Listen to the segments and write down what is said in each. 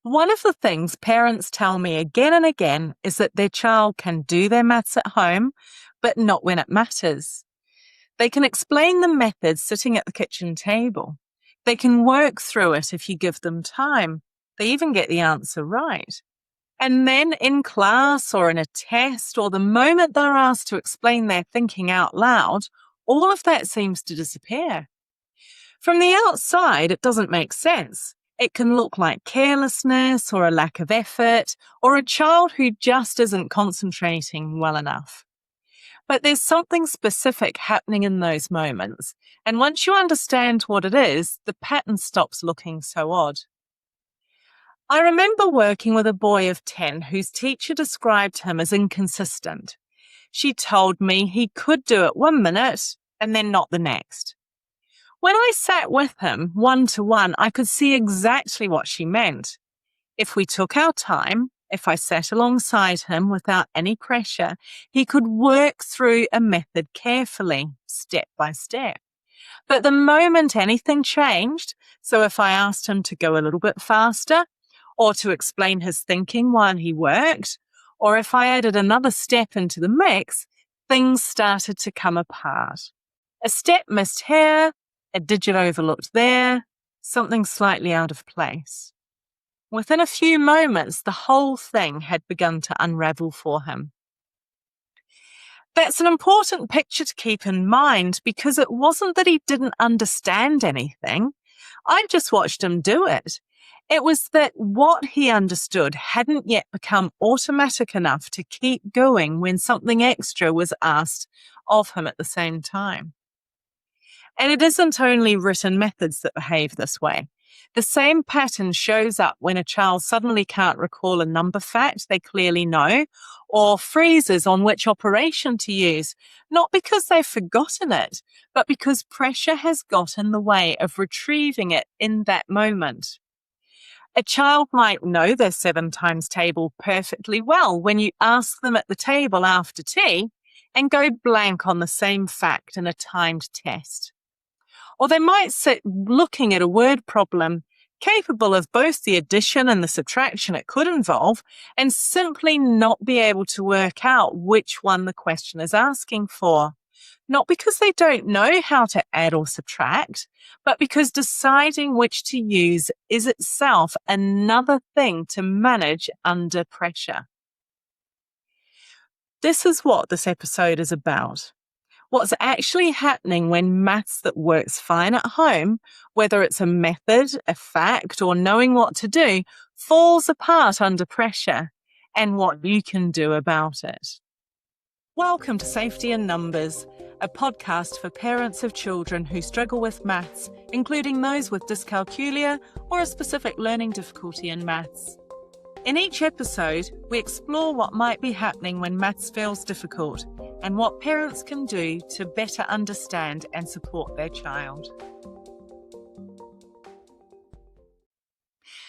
One of the things parents tell me again and again is that their child can do their maths at home, but not when it matters. They can explain the methods sitting at the kitchen table. They can work through it if you give them time. They even get the answer right. And then in class or in a test or the moment they're asked to explain their thinking out loud, all of that seems to disappear. From the outside, it doesn't make sense. It can look like carelessness or a lack of effort or a child who just isn't concentrating well enough. But there's something specific happening in those moments. And once you understand what it is, the pattern stops looking so odd. I remember working with a boy of 10 whose teacher described him as inconsistent. She told me he could do it 1 minute and then not the next. When I sat with him one-to-one, I could see exactly what she meant. If we took our time, if I sat alongside him without any pressure, he could work through a method carefully, step by step. But the moment anything changed, so if I asked him to go a little bit faster, or to explain his thinking while he worked, or if I added another step into the mix, things started to come apart. A step missed here, a digit overlooked there, something slightly out of place. Within a few moments, the whole thing had begun to unravel for him. That's an important picture to keep in mind because it wasn't that he didn't understand anything. I just watched him do it. It was that what he understood hadn't yet become automatic enough to keep going when something extra was asked of him at the same time. And it isn't only written methods that behave this way. The same pattern shows up when a child suddenly can't recall a number fact they clearly know, or freezes on which operation to use, not because they've forgotten it, but because pressure has got in the way of retrieving it in that moment. A child might know their 7 times table perfectly well when you ask them at the table after tea and go blank on the same fact in a timed test. Or they might sit looking at a word problem, capable of both the addition and the subtraction it could involve, and simply not be able to work out which one the question is asking for. Not because they don't know how to add or subtract, but because deciding which to use is itself another thing to manage under pressure. This is what this episode is about. What's actually happening when maths that works fine at home, whether it's a method, a fact, or knowing what to do, falls apart under pressure, and what you can do about it. Welcome to Safety in Numbers, a podcast for parents of children who struggle with maths, including those with dyscalculia or a specific learning difficulty in maths. In each episode, we explore what might be happening when maths feels difficult and what parents can do to better understand and support their child.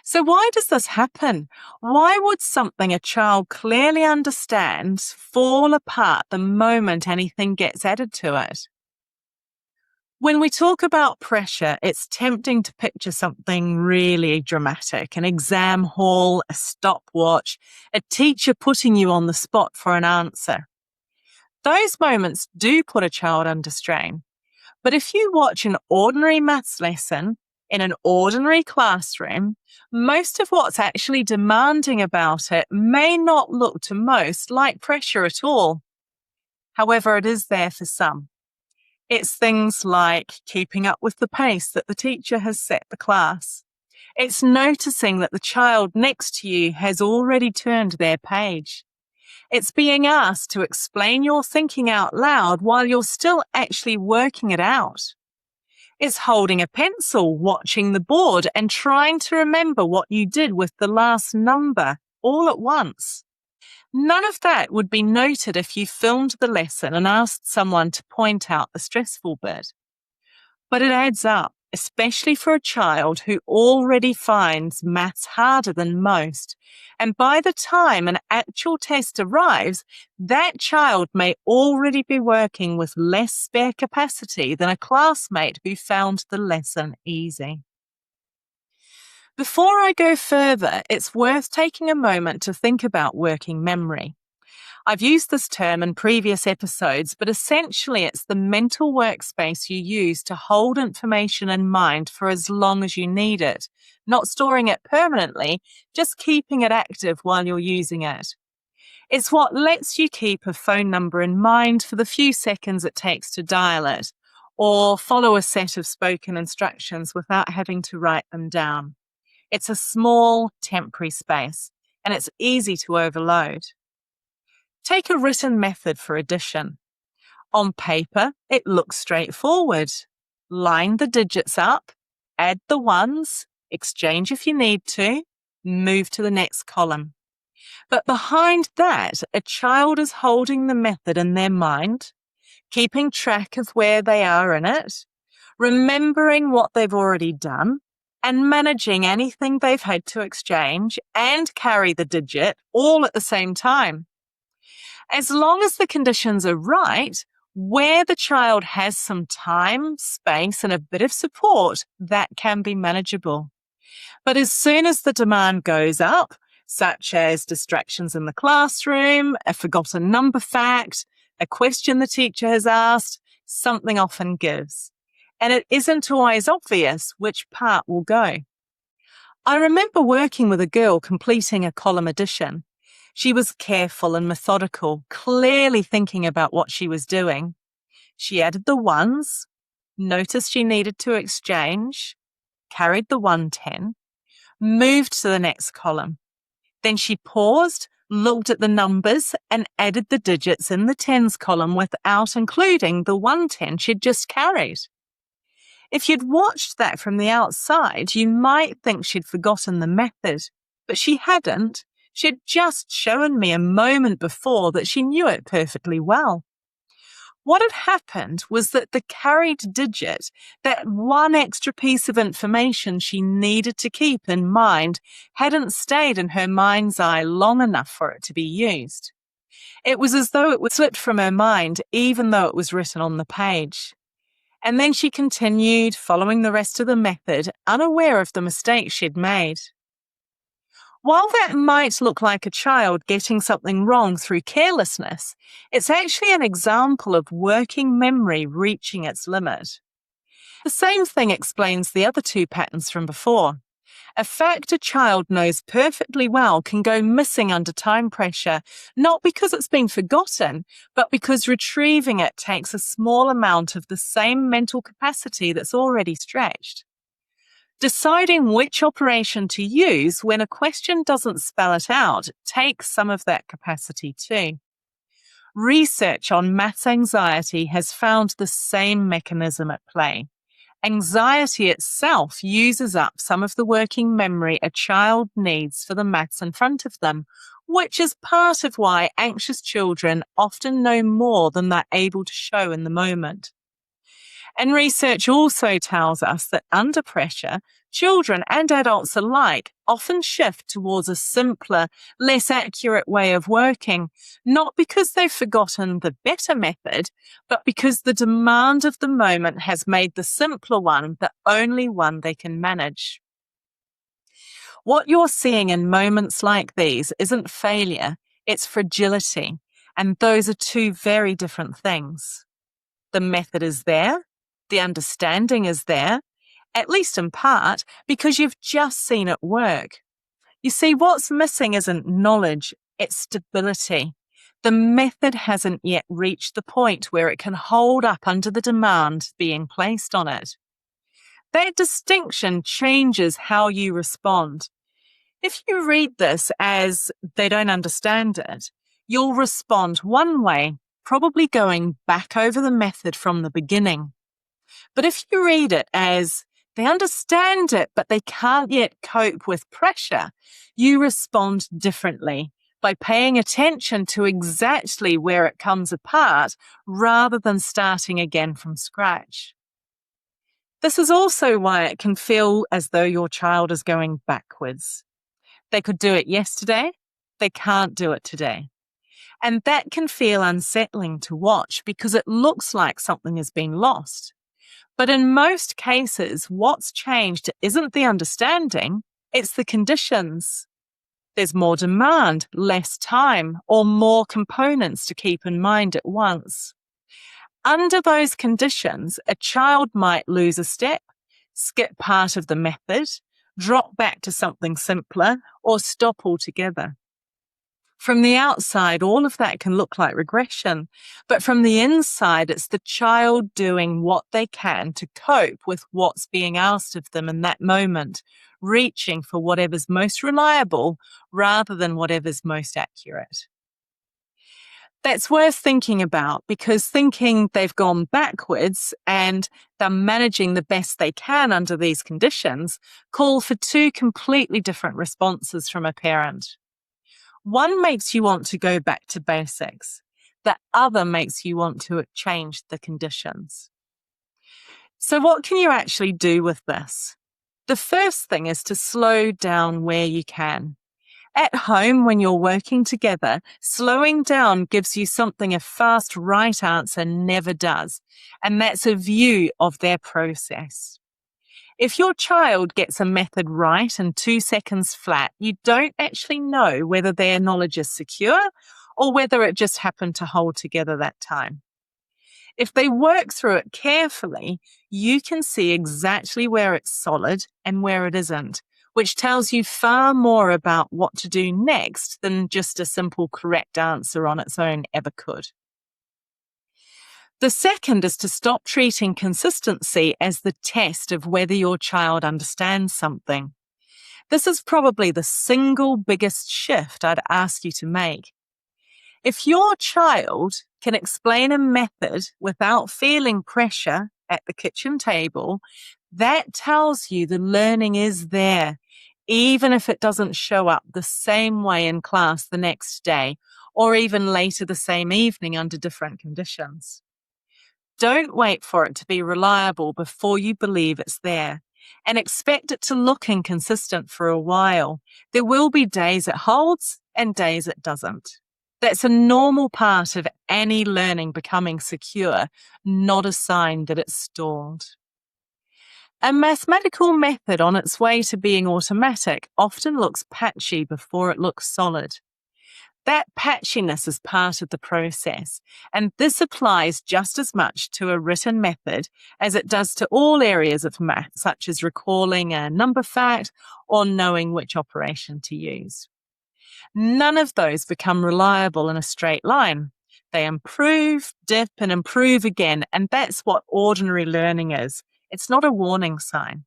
So why does this happen? Why would something a child clearly understands fall apart the moment anything gets added to it? When we talk about pressure, it's tempting to picture something really dramatic, an exam hall, a stopwatch, a teacher putting you on the spot for an answer. Those moments do put a child under strain. But if you watch an ordinary maths lesson in an ordinary classroom, most of what's actually demanding about it may not look to most like pressure at all. However, it is there for some. It's things like keeping up with the pace that the teacher has set the class. It's noticing that the child next to you has already turned their page. It's being asked to explain your thinking out loud while you're still actually working it out. It's holding a pencil, watching the board, and trying to remember what you did with the last number all at once. None of that would be noted if you filmed the lesson and asked someone to point out the stressful bit. But it adds up, especially for a child who already finds maths harder than most. And by the time an actual test arrives, that child may already be working with less spare capacity than a classmate who found the lesson easy. Before I go further, it's worth taking a moment to think about working memory. I've used this term in previous episodes, but essentially it's the mental workspace you use to hold information in mind for as long as you need it, not storing it permanently, just keeping it active while you're using it. It's what lets you keep a phone number in mind for the few seconds it takes to dial it, or follow a set of spoken instructions without having to write them down. It's a small, temporary space, and it's easy to overload. Take a written method for addition. On paper, it looks straightforward. Line the digits up, add the ones, exchange if you need to, move to the next column. But behind that, a child is holding the method in their mind, keeping track of where they are in it, remembering what they've already done, and managing anything they've had to exchange and carry the digit all at the same time. As long as the conditions are right, where the child has some time, space, and a bit of support, that can be manageable. But as soon as the demand goes up, such as distractions in the classroom, a forgotten number fact, a question the teacher has asked, something often gives. And it isn't always obvious which part will go. I remember working with a girl completing a column addition. She was careful and methodical, clearly thinking about what she was doing. She added the ones, noticed she needed to exchange, carried the 110, moved to the next column. Then she paused, looked at the numbers, and added the digits in the tens column without including the 110 she'd just carried. If you'd watched that from the outside, you might think she'd forgotten the method, but she hadn't. She'd just shown me a moment before that she knew it perfectly well. What had happened was that the carried digit, that one extra piece of information she needed to keep in mind, hadn't stayed in her mind's eye long enough for it to be used. It was as though it was slipped from her mind, even though it was written on the page. And then she continued, following the rest of the method, unaware of the mistake she'd made. While that might look like a child getting something wrong through carelessness, it's actually an example of working memory reaching its limit. The same thing explains the other two patterns from before. A fact a child knows perfectly well can go missing under time pressure, not because it's been forgotten, but because retrieving it takes a small amount of the same mental capacity that's already stretched. Deciding which operation to use when a question doesn't spell it out takes some of that capacity too. Research on maths anxiety has found the same mechanism at play. Anxiety itself uses up some of the working memory a child needs for the maths in front of them, which is part of why anxious children often know more than they're able to show in the moment. And research also tells us that under pressure, children and adults alike often shift towards a simpler, less accurate way of working, not because they've forgotten the better method, but because the demand of the moment has made the simpler one the only one they can manage. What you're seeing in moments like these isn't failure, it's fragility, and those are two very different things. The method is there. The understanding is there, at least in part, because you've just seen it work. You see, what's missing isn't knowledge, it's stability. The method hasn't yet reached the point where it can hold up under the demand being placed on it. That distinction changes how you respond. If you read this as they don't understand it, you'll respond one way, probably going back over the method from the beginning. But if you read it as they understand it, but they can't yet cope with pressure, you respond differently by paying attention to exactly where it comes apart rather than starting again from scratch. This is also why it can feel as though your child is going backwards. They could do it yesterday, they can't do it today. And that can feel unsettling to watch because it looks like something has been lost. But in most cases, what's changed isn't the understanding, It's the conditions. There's more demand, less time, or more components to keep in mind at once. Under those conditions, a child might lose a step, skip part of the method, drop back to something simpler, or stop altogether. From the outside, all of that can look like regression, but from the inside, it's the child doing what they can to cope with what's being asked of them in that moment, reaching for whatever's most reliable rather than whatever's most accurate. That's worth thinking about, because thinking they've gone backwards and they're managing the best they can under these conditions call for two completely different responses from a parent. One makes you want to go back to basics. The other makes you want to change the conditions. So what can you actually do with this? The first thing is to slow down where you can. At home, when you're working together, slowing down gives you something a fast right answer never does, and that's a view of their process. If your child gets a method right in 2 seconds flat, you don't actually know whether their knowledge is secure or whether it just happened to hold together that time. If they work through it carefully, you can see exactly where it's solid and where it isn't, which tells you far more about what to do next than just a simple correct answer on its own ever could. The second is to stop treating consistency as the test of whether your child understands something. This is probably the single biggest shift I'd ask you to make. If your child can explain a method without feeling pressure at the kitchen table, that tells you the learning is there, even if it doesn't show up the same way in class the next day, or even later the same evening under different conditions. Don't wait for it to be reliable before you believe it's there, and expect it to look inconsistent for a while. There will be days it holds and days it doesn't. That's a normal part of any learning becoming secure, not a sign that it's stalled. A mathematical method on its way to being automatic often looks patchy before it looks solid. That patchiness is part of the process, and this applies just as much to a written method as it does to all areas of math, such as recalling a number fact or knowing which operation to use. None of those become reliable in a straight line. They improve, dip, and improve again, and that's what ordinary learning is. It's not a warning sign.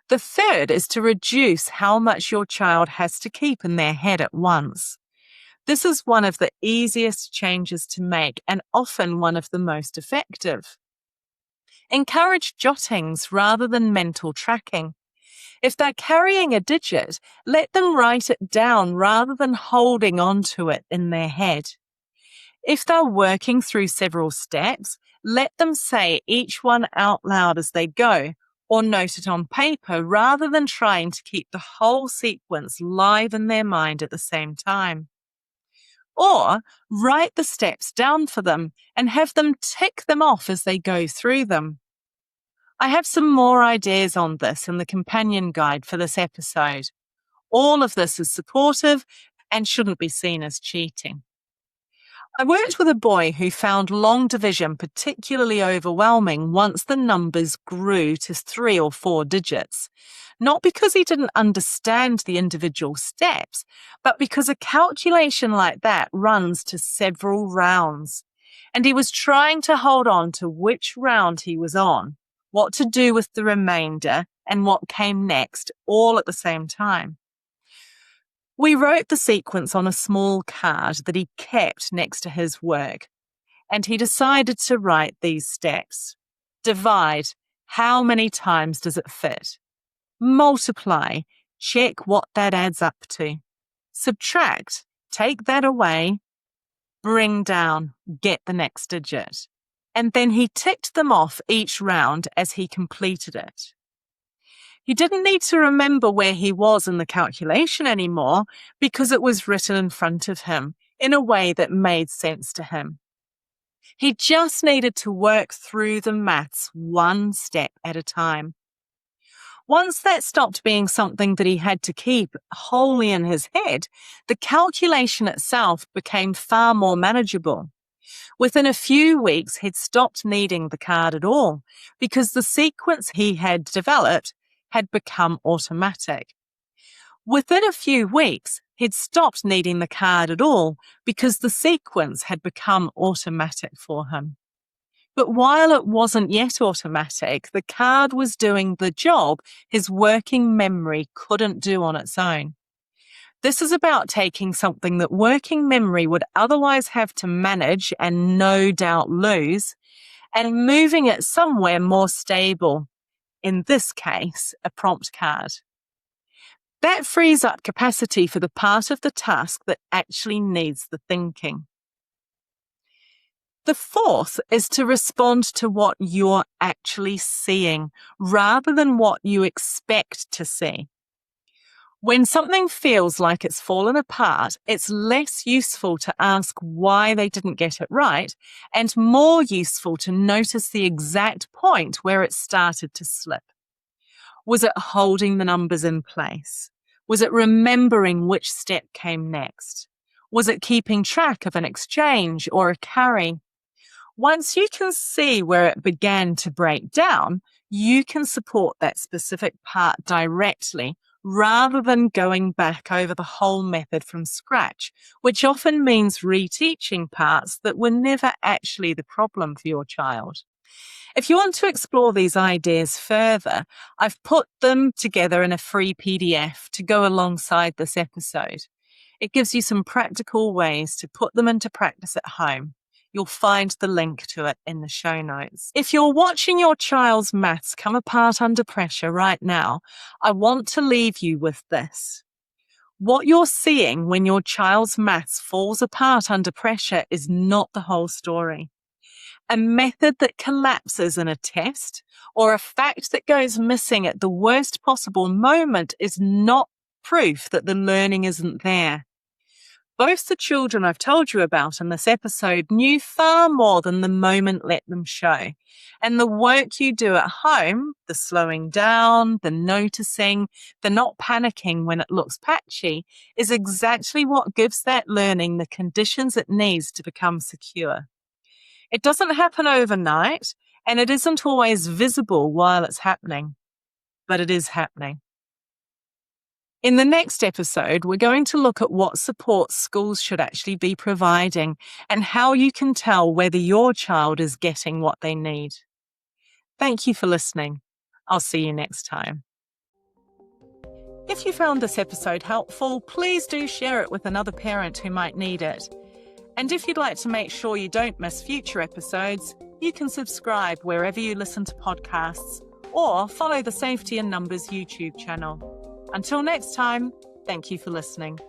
The third is to reduce how much your child has to keep in their head at once. This is one of the easiest changes to make and often one of the most effective. Encourage jottings rather than mental tracking. If they're carrying a digit, let them write it down rather than holding on to it in their head. If they're working through several steps, let them say each one out loud as they go, or note it on paper rather than trying to keep the whole sequence live in their mind at the same time. Or write the steps down for them and have them tick them off as they go through them. I have some more ideas on this in the companion guide for this episode. All of this is supportive and shouldn't be seen as cheating. I worked with a boy who found long division particularly overwhelming once the numbers grew to 3 or 4 digits. Not because he didn't understand the individual steps, but because a calculation like that runs to several rounds. And he was trying to hold on to which round he was on, what to do with the remainder, and what came next, all at the same time. We wrote the sequence on a small card that he kept next to his work, and he decided to write these steps. Divide, how many times does it fit? Multiply, check what that adds up to. Subtract, take that away. Bring down, get the next digit. And then he ticked them off each round as he completed it. He didn't need to remember where he was in the calculation anymore because it was written in front of him in a way that made sense to him. He just needed to work through the maths one step at a time. Once that stopped being something that he had to keep wholly in his head, the calculation itself became far more manageable. Within a few weeks, he'd stopped needing the card at all because the sequence he had developed had become automatic. Within a few weeks, he'd stopped needing the card at all because the sequence had become automatic for him. But while it wasn't yet automatic, the card was doing the job his working memory couldn't do on its own. This is about taking something that working memory would otherwise have to manage and no doubt lose, and moving it somewhere more stable, in this case, a prompt card. That frees up capacity for the part of the task that actually needs the thinking. The fourth is to respond to what you're actually seeing rather than what you expect to see. When something feels like it's fallen apart, it's less useful to ask why they didn't get it right and more useful to notice the exact point where it started to slip. Was it holding the numbers in place? Was it remembering which step came next? Was it keeping track of an exchange or a carry? Once you can see where it began to break down, you can support that specific part directly rather than going back over the whole method from scratch, which often means reteaching parts that were never actually the problem for your child. If you want to explore these ideas further, I've put them together in a free PDF to go alongside this episode. It gives you some practical ways to put them into practice at home. You'll find the link to it in the show notes. If you're watching your child's maths come apart under pressure right now, I want to leave you with this. What you're seeing when your child's maths falls apart under pressure is not the whole story. A method that collapses in a test or a fact that goes missing at the worst possible moment is not proof that the learning isn't there. Both the children I've told you about in this episode knew far more than the moment let them show. And the work you do at home, the slowing down, the noticing, the not panicking when it looks patchy, is exactly what gives that learning the conditions it needs to become secure. It doesn't happen overnight, and it isn't always visible while it's happening, but it is happening. In the next episode, we're going to look at what support schools should actually be providing and how you can tell whether your child is getting what they need. Thank you for listening. I'll see you next time. If you found this episode helpful, please do share it with another parent who might need it. And if you'd like to make sure you don't miss future episodes, you can subscribe wherever you listen to podcasts or follow the Safety in Numbers YouTube channel. Until next time, thank you for listening.